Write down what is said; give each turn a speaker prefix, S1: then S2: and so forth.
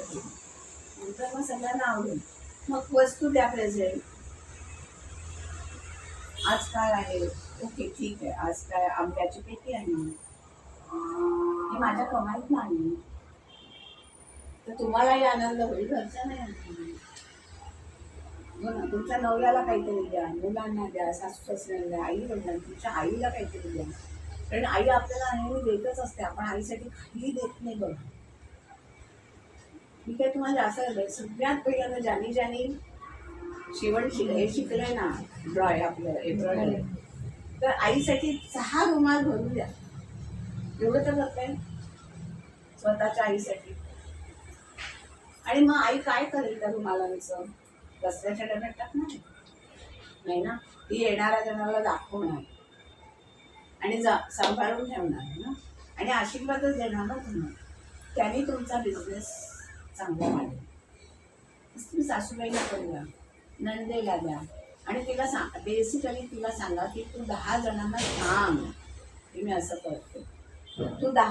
S1: केली, नंतर मग सगळ्यांना आवडेल. मग वस्तू द्या प्रेझेंट. आज काय आहे? ओके ठीक आहे, आज काय आंब्याची पेटी आहे, हे माझ्या कमाईत नाही, तर तुम्हालाही आनंद होईल, घरचा नाही आनंद. हो ना, तुमच्या नवऱ्याला काहीतरी द्या, मुलांना द्या, सासू सासऱ्यांना द्या, आई वडिलांना, तुमच्या आईला काहीतरी द्या. कारण आई आपल्याला नेहमी देतच असते, आपण आईसाठी काही देत नाही बघ. ठीक आहे, तुम्हाला असं सगळ्यात पहिल्यांदा ज्यानी ज्यानी हे शिकलंय ना, ड्रॉय आपलं एम्ब्रॉयडरी, तर आईसाठी 6 रुमाल भरून द्या. एवढं तर करताय स्वतःच्या आईसाठी. आणि मग आई काय करेल त्या रुमालांचं? रस्त्याच्या डब्यात टाकणार नाही ना, ती येणाऱ्या जणाला दाखवणार आणि सांभाळून ठेवणार ना, आणि आशीर्वादच देणार ना तुम्हाला. त्याने तुमचा बिझनेस चांगला वाढेल. तुम्ही सासूबाईला करूया, नंदेला द्या, आणि तिला बेसिकली तिला सांगा की तू 10 जणांना सांग की मी असं करते. तू 10